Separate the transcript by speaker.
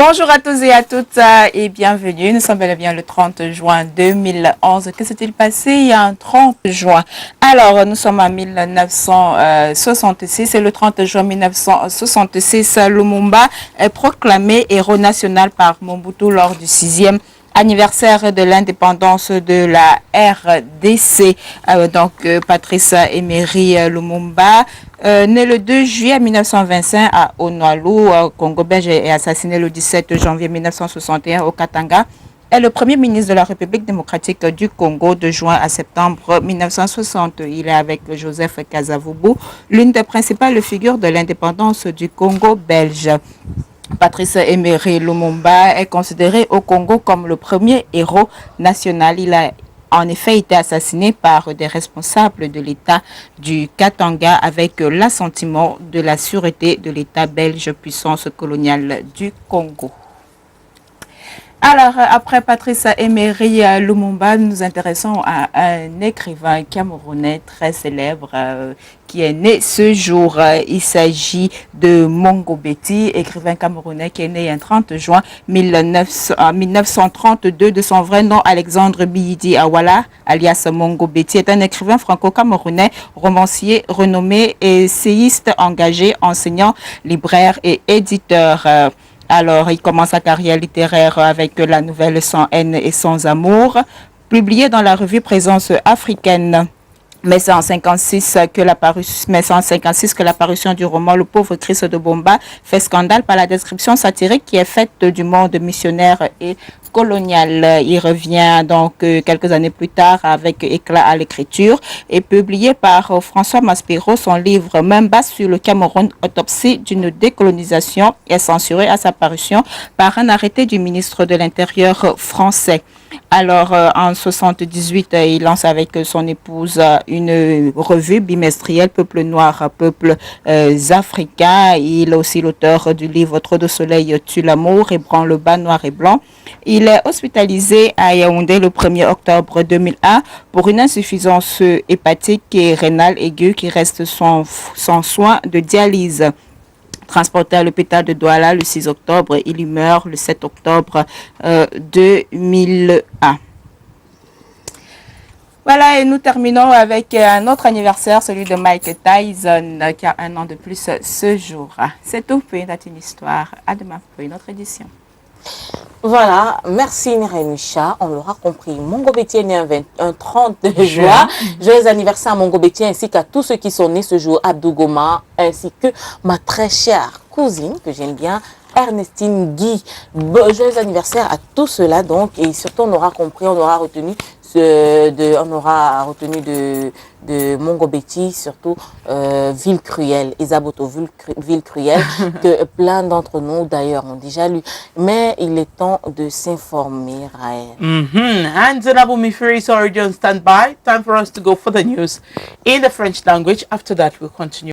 Speaker 1: Bonjour à tous et à toutes et bienvenue. Nous sommes bel et bien le 30 juin 2011. Que s'est-il passé il y a un 30 juin? Alors, nous sommes en 1966 et le 30 juin 1966, Lumumba est proclamé héros national par Mobutu lors du 6e anniversaire de l'indépendance de la RDC. Patrice Emery Lumumba, né le 2 juillet 1925 à Onwalu, Congo belge, et assassiné le 17 janvier 1961 au Katanga, est le premier ministre de la République démocratique du Congo de juin à septembre 1960. Il est avec Joseph Kasavubu, l'une des principales figures de l'indépendance du Congo belge. Patrice Emery Lumumba est considéré au Congo comme le premier héros national. Il a en effet été assassiné par des responsables de l'État du Katanga avec l'assentiment de la sûreté de l'État belge, puissance coloniale du Congo. Alors, après Patrice Emery Lumumba, nous nous intéressons à un écrivain camerounais très célèbre qui est né ce jour. Il s'agit de Mongo Betty, écrivain camerounais qui est né un 30 juin 1932 de son vrai nom Alexandre Biyidi Awala, alias Mongo Betty, est un écrivain franco-camerounais, romancier renommé, essayiste engagé, enseignant, libraire et éditeur. Alors, il commence sa carrière littéraire avec la nouvelle Sans haine et sans amour, publiée dans la revue Présence africaine. Mais c'est en 1956 que l'apparition du roman Le pauvre Christ de Bomba fait scandale par la description satirique qui est faite du monde missionnaire et colonial. Il revient donc quelques années plus tard avec éclat à l'écriture et publié par François Maspero, son livre Memba sur le Cameroun, autopsie d'une décolonisation, est censuré à sa parution par un arrêté du ministre de l'Intérieur français. Alors, en 1978, il lance avec son épouse une revue bimestrielle, Peuple Noir, Peuples Africains. Il est aussi l'auteur du livre Trop de soleil tue l'amour et Branle-bas noir et blanc. Il est hospitalisé à Yaoundé le 1er octobre 2001 pour une insuffisance hépatique et rénale aiguë qui reste sans soin de dialyse. Transporté à l'hôpital de Douala le 6 octobre, il y meurt le 7 octobre 2001. Voilà, et nous terminons avec un autre anniversaire, celui de Mike Tyson, qui a un an de plus ce jour. C'est tout pour une histoire. À demain pour une autre édition.
Speaker 2: Voilà, merci Mireille Micha, on l'aura compris. Mongo Betty est né un 30 juin. Joyeux anniversaire à Mongo Betty ainsi qu'à tous ceux qui sont nés ce jour, Abdou Goma, ainsi que ma très chère cousine que j'aime bien, Ernestine Guy. Joyeux anniversaire à tous ceux-là donc, et surtout on aura compris, on aura retenu de Mongo Betty, surtout Ville Cruelle, Isaboto Ville Cruelle, que plein d'entre nous d'ailleurs ont déjà lu. Mais il est temps de s'informer, Raël.
Speaker 3: And Zenabo Mifiri is already on standby. Time for us to go for the news in the French language. After that, we'll continue.